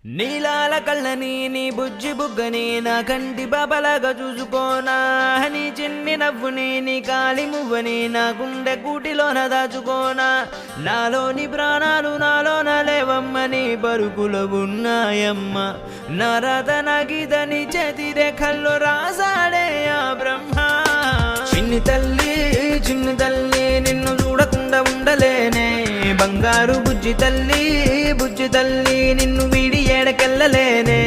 నీలాల కళ్ళని నీ బుజ్జి బుగ్గని నా కంటి బాబలాగా చూసుకోనా, నీ చిన్ని నవ్వుని నీ కాలి మువ్వని నా గుండె కూటిలోన దాచుకోనా. నాలోని ప్రాణాలు నాలోన లేవమ్మని బరుకులో ఉన్నాయమ్మ, నా రాత నా గీత నీ చేతి రేఖల్లో రాసాడే ఆ బ్రహ్మ. చిన్ని తల్లి నిన్ను చూడకుండా ఉండలేనే, బంగారు బుజ్జి తల్లి నిన్ను వీడి ఏడకెళ్ళలేనే.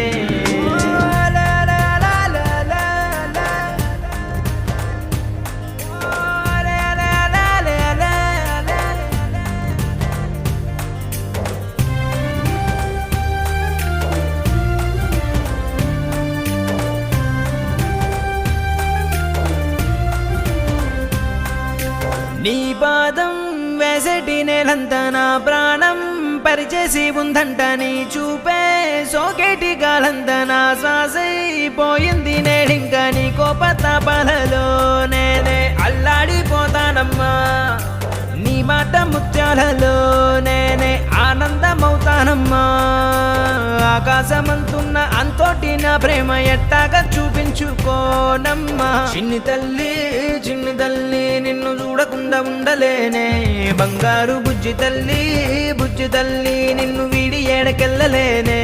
నీ పాదం వేసటి నేలంతా నా ప్రాణం పరిచేసి ఉందంట, నీ చూపే సోకేటి గాలంతా నా శ్వాసైపోయింది నేడింకా. నీ కోపతాపాలలో నేనే అల్లాడిపోతానమ్మా, నీ మాట ముత్యాలలో నేనే ఆనందమవుతానమ్మా. ఆకాశమంతున్న అంతోటి నా ప్రేమ ఎట్టాగా చూపించుకోనమ్మా. చిన్ని తల్లి నిన్ను చూడకుండా ఉండలేనే, బంగారు బుజ్జి తల్లి నిన్ను వీడి ఏడకెళ్ళలేనే.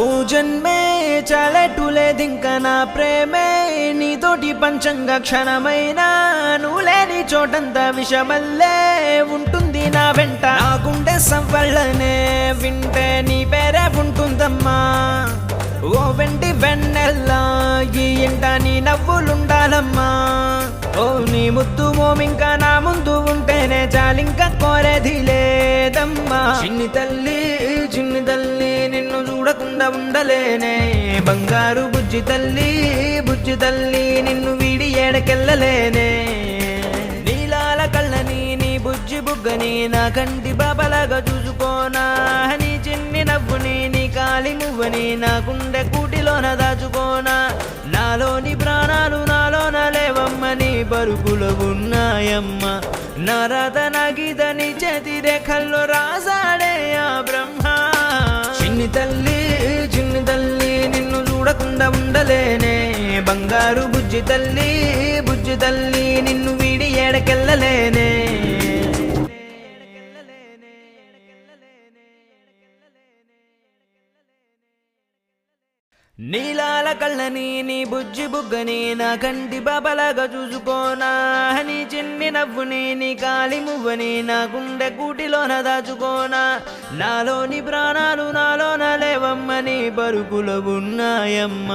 ఓ జన్మే చాలెట్టులేదింకా నా ప్రేమే, నీతోటి పంచంగా క్షణమైనా నువ్వు లేని చోటంతా విషమల్లే ఉంటుంది నా వెంట. నా గుండె సవ్వళ్ళనే వింటే నీ పేరే ఉంటుందమ్మా, ఓ వెంటి వెన్నెల్లా ఈ ఇంట నీ నవ్వులుండాలమ్మా. ఓ నీ ముద్దు మోమింకా నా ముందు ఉంటేనే చాలింకా కోరేది లేదమ్మా. చిన్ని తల్లి నిన్ను చూడకుండా ఉండలేనే, బంగారు బుజ్జి తల్లి నిన్ను వీడి ఏడకెళ్ళలేనే. నీలాల కళ్ళని నీ బుజ్జి బుగ్గని నా కంటి బాబలాగా చూసుకోనా, నీ చిన్ని నవ్వుని నీ కాలి మువ్వని నా గుండె కూటిలోన దాచుకోనా. నాలోని ప్రాణాలు నాలోన లేవమ్మని బరుకులో ఉన్నాయమ్మ, నా రాత నా గీత నీ చేతి రేఖల్లో రాసాడే ఆ బ్రహ్మ. చిన్ని తల్లి నిన్ను చూడకుండా ఉండలేనే, బంగారు బుజ్జి తల్లి నిన్ను వీడి ఏడకెళ్ళలేనే. నీలాల కళ్ళని నీ బుజ్జి బుగ్గని నా కంటి బాబలాగా చూసుకోనా, నీ చిన్ని నవ్వుని నీ కాలి మువ్వని నా గుండె కూటిలోన దాచుకోనా. నాలోని ప్రాణాలు నాలోన లేవమ్మని బరుకులో ఉన్నాయమ్మ,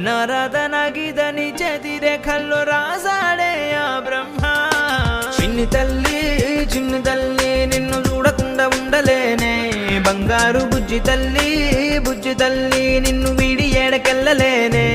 నా రాత నా గీత నీ చేతి రేఖల్లో రాసాడే ఆ బ్రహ్మ. చిన్ని తల్లి నిన్ను చూడకుండా ఉండలేనే, బంగారు బుజ్జి తల్లి నిన్ను వీడి ఏడకెళ్ళలేనే.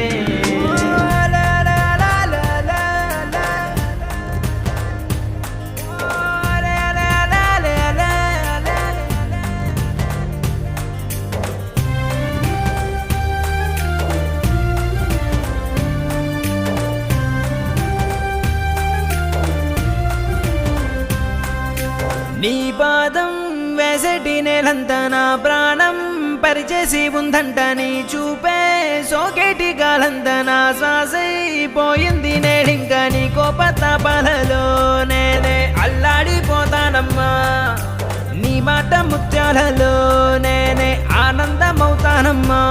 నీ పాదం వేసటి నేలంతా నా ప్రాణం పరిచేసి ఉందంట, నీ చూపే సోకేటి గాలంతా నా శ్వాసైపోయింది నేడింకా. నీ కోపతాపాలలో నేనే అల్లాడిపోతానమ్మా, నీ మాట ముత్యాలలో నేనే ఆనందమవుతానమ్మా.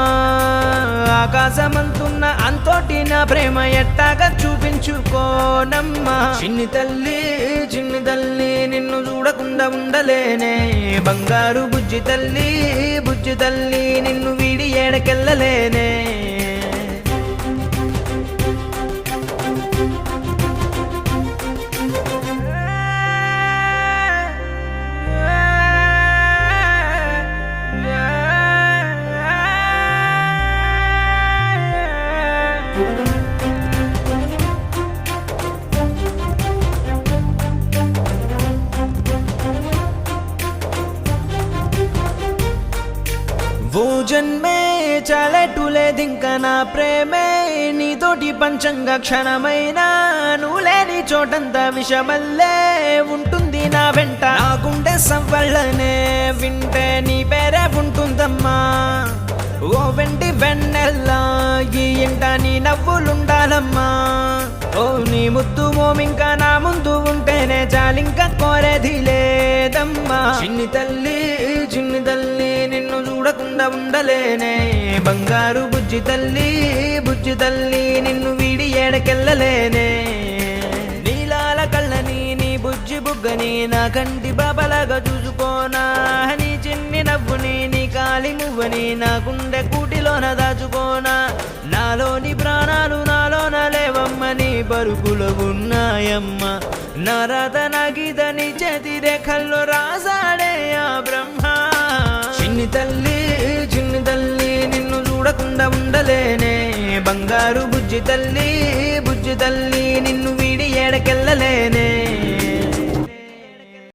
ఆకాశమంతున్న అంతోటి నా ప్రేమ ఎట్టాగా చూపించుకోనమ్మా. చిన్ని తల్లి నిన్ను చూడకుండా ఉండలేనే, బంగారు బుజ్జి తల్లి నిన్ను వీడి ఏడకెళ్ళలేనే. లేదింక నా ప్రేమే నీతోటి పంచంగా క్షణమైనా నువ్వు లేని చోటంతా విషమల్లే ఉంటుంది నా వెంట నా గుండె సవ్వళ్ళనే వింటే నీ పేరే ఉంటుందమ్మా ఓ వెంటి వెన్నెల్లా ఈ ఇంట నీ నవ్వులుండాలమ్మా ఓ నీ ముద్దు మోమింకా నా ముందు ఉంటేనే చాలింక కోరేది లేదమ్మా చిన్ని తల్లి నిన్ను చూడకుండా ఉండలేనే బంగారు బుజ్జి తల్లి నిన్ను వీడి ఏడకెళ్ళలేనే నీలాల కళ్ళని నీ బుజ్జి బుగ్గని నా కంటి బాబలాగా చూసుకోనా నీ చిన్ని నవ్వుని నీ కాలి మువ్వని నా గుండె కూటిలోన దాచుకోనా నాలోని ప్రాణాలు నాలోన లేవమ్మ నీ బరుకులో ఉన్నాయమ్మ నా రాత నా గీత నీ చేతి రేఖల్లో రాసాడే ఆ బ్రహ్మ చిన్ని తల్లి నిన్ను చూడకుండా ఉండలేనే బంగారు బుజ్జి తల్లి నిన్ను వీడి ఏడకెళ్ళలేనే